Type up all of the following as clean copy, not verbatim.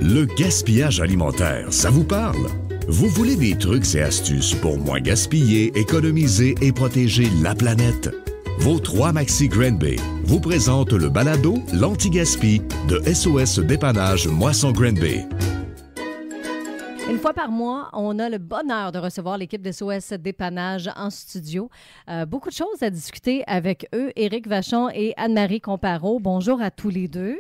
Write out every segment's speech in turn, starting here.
Le gaspillage alimentaire, ça vous parle? Vous voulez des trucs et astuces pour moins gaspiller, économiser et protéger la planète? Vos 3 Maxi Granby vous présentent le balado L'Anti-Gaspi de SOS Dépannage Moisson Granby. Une fois par mois, on a le bonheur de recevoir l'équipe de SOS Dépannage en studio. Beaucoup de choses à discuter avec eux, Éric Vachon et Anne-Marie Comparot. Bonjour à tous les deux.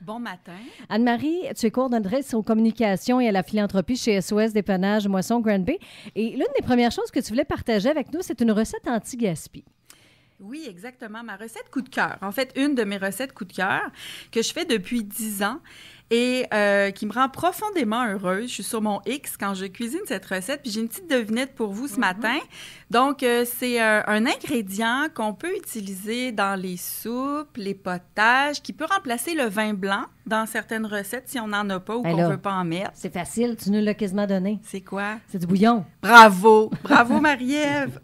Bon matin. Anne-Marie, tu es coordonnatrice aux communications et à la philanthropie chez SOS Dépannage Moisson Granby. Et l'une des premières choses que tu voulais partager avec nous, c'est une recette anti-gaspi. Oui, exactement. Ma recette coup de cœur. En fait, une de mes recettes coup de cœur que je fais depuis 10 ans et qui me rend profondément heureuse. Je suis sur mon X quand je cuisine cette recette, puis j'ai une petite devinette pour vous ce matin. Donc, c'est un ingrédient qu'on peut utiliser dans les soupes, les potages, qui peut remplacer le vin blanc dans certaines recettes si on n'en a pas ou qu'on ne veut pas en mettre. C'est facile, tu nous l'as quasiment donné. C'est quoi? C'est du bouillon. Bravo! Bravo, Marie-Ève!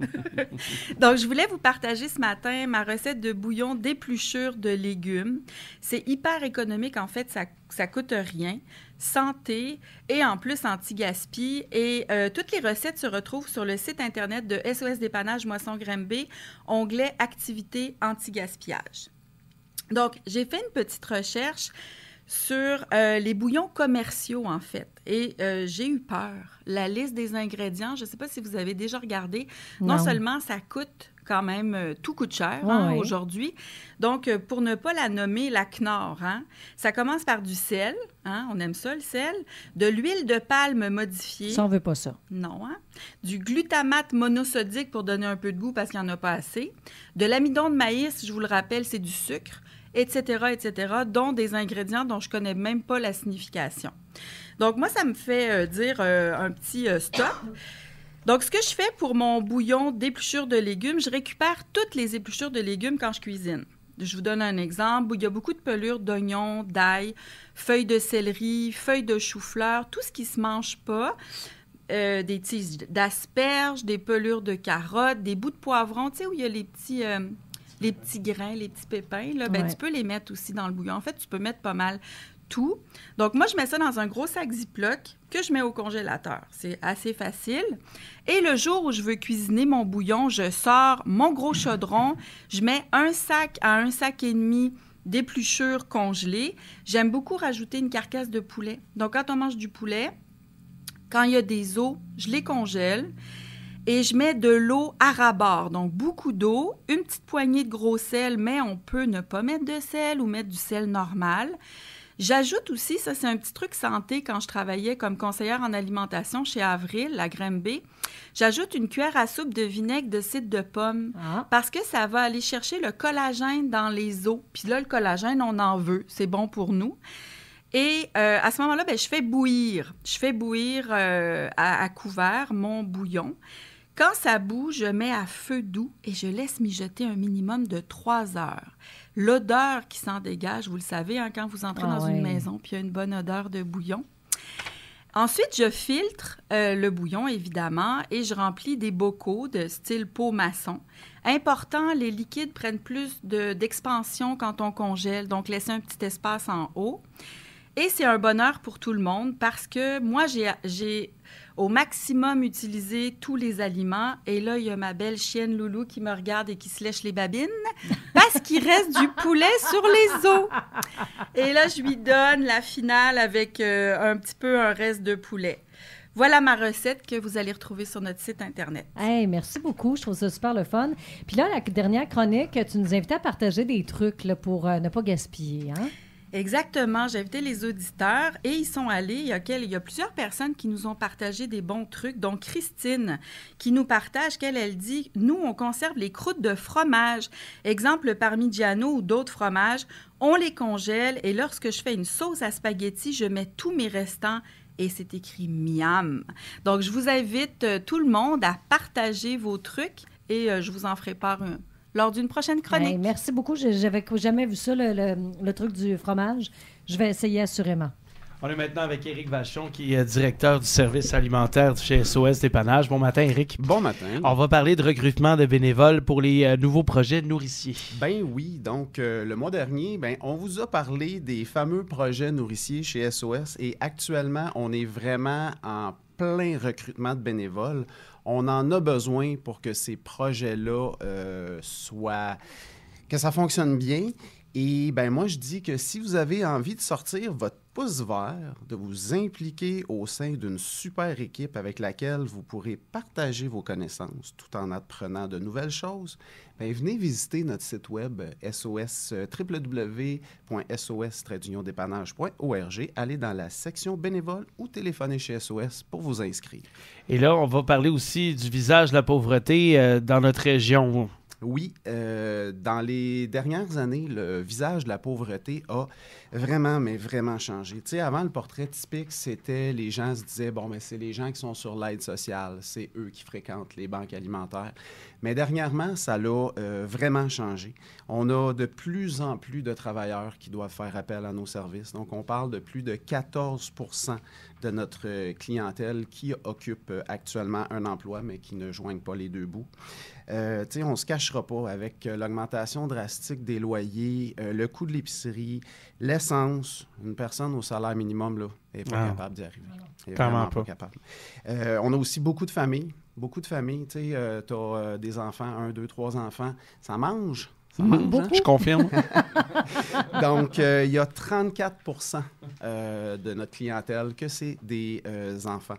Donc, je voulais vous partager ce matin ma recette de bouillon d'épluchure de légumes. C'est hyper économique, en fait, ça coûte rien, santé et en plus anti-gaspi. Et toutes les recettes se retrouvent sur le site Internet de SOS Dépannage Moisson Granby, onglet Activités anti-gaspillage. Donc, j'ai fait une petite recherche sur les bouillons commerciaux, en fait. Et j'ai eu peur. La liste des ingrédients, je ne sais pas si vous avez déjà regardé, non seulement ça coûte quand même, tout coûte cher aujourd'hui. Donc, pour ne pas la nommer la Knorr, ça commence par du sel, on aime ça, le sel, de l'huile de palme modifiée. Ça, on ne veut pas ça. Non, du glutamate monosodique pour donner un peu de goût parce qu'il n'y en a pas assez, de l'amidon de maïs, je vous le rappelle, c'est du sucre, etc., dont des ingrédients dont je ne connais même pas la signification. Donc, moi, ça me fait dire un petit stop. Donc, ce que je fais pour mon bouillon d'épluchure de légumes, je récupère toutes les épluchures de légumes quand je cuisine. Je vous donne un exemple. Il y a beaucoup de pelures d'oignons, d'ail, feuilles de céleri, feuilles de chou-fleur, tout ce qui ne se mange pas. Des tiges d'asperges, des pelures de carottes, des bouts de poivron, tu sais, où il y a les petits grains, les petits pépins. Là, tu peux les mettre aussi dans le bouillon. En fait, tu peux mettre pas mal tout. Donc, moi, je mets ça dans un gros sac Ziploc que je mets au congélateur. C'est assez facile. Et le jour où je veux cuisiner mon bouillon, je sors mon gros chaudron, je mets un sac à un sac et demi d'épluchures congelées. J'aime beaucoup rajouter une carcasse de poulet. Donc, quand on mange du poulet, quand il y a des os, je les congèle. Et je mets de l'eau à ras-bord, donc beaucoup d'eau, une petite poignée de gros sel, mais on peut ne pas mettre de sel ou mettre du sel normal. J'ajoute aussi, ça c'est un petit truc santé quand je travaillais comme conseillère en alimentation chez Avril, à Granby, j'ajoute une cuillère à soupe de vinaigre de cidre de pomme parce que ça va aller chercher le collagène dans les os. Puis là, le collagène, on en veut, c'est bon pour nous. Et à ce moment-là, je fais bouillir à couvert mon bouillon. Quand ça bout, je mets à feu doux et je laisse mijoter un minimum de 3 heures. L'odeur qui s'en dégage, vous le savez, quand vous entrez dans une maison, puis il y a une bonne odeur de bouillon. Ensuite, je filtre le bouillon, évidemment, et je remplis des bocaux de style pot maçon. Important, les liquides prennent plus d'expansion quand on congèle, donc laissez un petit espace en haut. Et c'est un bonheur pour tout le monde parce que moi, j'ai au maximum utilisé tous les aliments. Et là, il y a ma belle chienne Loulou qui me regarde et qui se lèche les babines parce qu'il reste du poulet sur les os. Et là, je lui donne la finale avec un petit peu un reste de poulet. Voilà ma recette que vous allez retrouver sur notre site Internet. Hey, merci beaucoup. Je trouve ça super le fun. Puis là, la dernière chronique, tu nous invitais à partager des trucs là, pour ne pas gaspiller, Exactement. J'ai invité les auditeurs et ils sont allés. Il y a plusieurs personnes qui nous ont partagé des bons trucs, dont Christine qui nous partage elle dit « Nous, on conserve les croûtes de fromage. Exemple, le Parmigiano ou d'autres fromages, on les congèle et lorsque je fais une sauce à spaghetti, je mets tous mes restants et c'est écrit miam. » Donc, je vous invite tout le monde à partager vos trucs et je vous en ferai part lors d'une prochaine chronique. Merci beaucoup. Je n'avais jamais vu ça, le truc du fromage. Je vais essayer assurément. On est maintenant avec Éric Vachon, qui est directeur du service alimentaire chez SOS Dépannage. Bon matin, Éric. Bon matin. On va parler de recrutement de bénévoles pour les nouveaux projets nourriciers. Ben oui, donc le mois dernier, on vous a parlé des fameux projets nourriciers chez SOS et actuellement, on est vraiment en plein recrutement de bénévoles. On en a besoin pour que ces projets-là que ça fonctionne bien. Et moi, je dis que si vous avez envie de sortir votre pouce vert, de vous impliquer au sein d'une super équipe avec laquelle vous pourrez partager vos connaissances tout en apprenant de nouvelles choses, venez visiter notre site web www.sos-dépannage.org. Allez dans la section bénévoles ou téléphonez chez SOS pour vous inscrire. Et là, on va parler aussi du visage de la pauvreté dans notre région. Oui, dans les dernières années, le visage de la pauvreté a vraiment changé. Tu sais, avant, le portrait typique, c'était les gens se disaient, c'est les gens qui sont sur l'aide sociale, c'est eux qui fréquentent les banques alimentaires. Mais dernièrement, ça l'a vraiment changé. On a de plus en plus de travailleurs qui doivent faire appel à nos services. Donc, on parle de plus de 14 % de notre clientèle qui occupe actuellement un emploi, mais qui ne joignent pas les deux bouts. On ne se cachera pas avec l'augmentation drastique des loyers, le coût de l'épicerie, l'essence. Une personne au salaire minimum n'est pas capable d'y arriver. Elle est vraiment pas capable. On a aussi beaucoup de familles. Tu as des enfants, 1, 2, 3 enfants. Ça mange. Ça mange, hein? Je confirme. Donc, il y a 34 % de notre clientèle que c'est des enfants.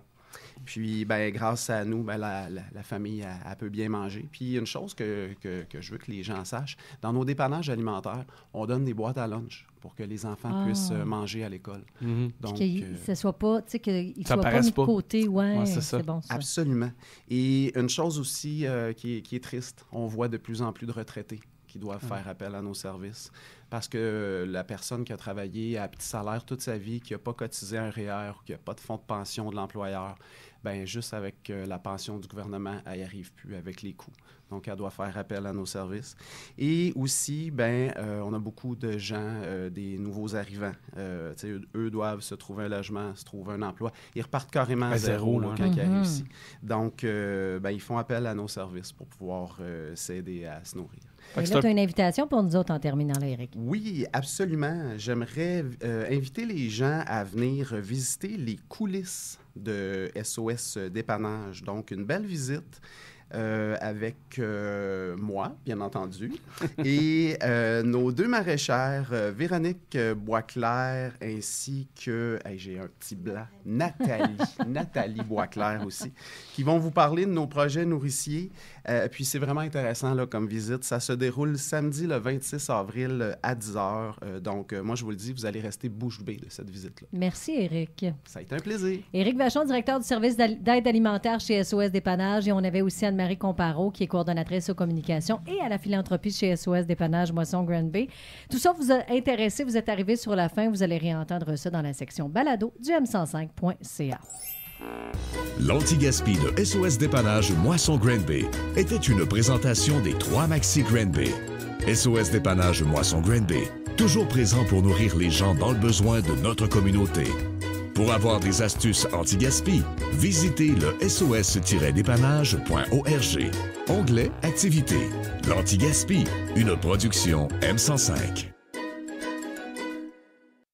Puis, grâce à nous, la famille, elle peut bien manger. Puis, une chose que je veux que les gens sachent, dans nos dépannages alimentaires, on donne des boîtes à lunch pour que les enfants puissent manger à l'école. Mm-hmm. Donc, qu'il ne soit pas, qu'ils ne soient pas mis de côté. Ouais, c'est bon, ça. Absolument. Et une chose aussi qui est triste, on voit de plus en plus de retraités qui doivent faire appel à nos services. Parce que la personne qui a travaillé à petit salaire toute sa vie, qui n'a pas cotisé un REER, qui n'a pas de fonds de pension de l'employeur, juste avec la pension du gouvernement, elle n'y arrive plus avec les coûts. Donc, elle doit faire appel à nos services. Et aussi, on a beaucoup de gens, des nouveaux arrivants. Eux doivent se trouver un logement, se trouver un emploi. Ils repartent carrément à zéro quand ils arrivent ici. Donc, ils font appel à nos services pour pouvoir s'aider à se nourrir. Et là, tu as une invitation pour nous autres en terminant, là, Éric. Oui, absolument. J'aimerais inviter les gens à venir visiter les coulisses de SOS Dépannage. Donc, une belle visite avec moi, bien entendu, et nos deux maraîchères, Véronique Boisclair, ainsi que, j'ai un petit blanc, Nathalie Boisclair aussi, qui vont vous parler de nos projets nourriciers. Puis c'est vraiment intéressant là, comme visite. Ça se déroule samedi le 26 avril à 10h. Donc, moi, je vous le dis, vous allez rester bouche bée de cette visite-là. Merci, Éric. Ça a été un plaisir. Éric Vachon, directeur du service d'aide alimentaire chez SOS Dépannage. Et on avait aussi Anne-Marie Comparot, qui est coordonnatrice aux communications et à la philanthropie chez SOS Dépannage Moisson-Granby. Tout ça vous a intéressé, vous êtes arrivé sur la fin. Vous allez réentendre ça dans la section balado du m105.ca. L'anti-gaspi de SOS Dépannage Moisson-Granby était une présentation des 3 Maxi Granby. SOS Dépannage Moisson-Granby, toujours présent pour nourrir les gens dans le besoin de notre communauté. Pour avoir des astuces anti-gaspi, visitez le sos-dépannage.org. Onglet Activités. L'anti-gaspi, une production M105.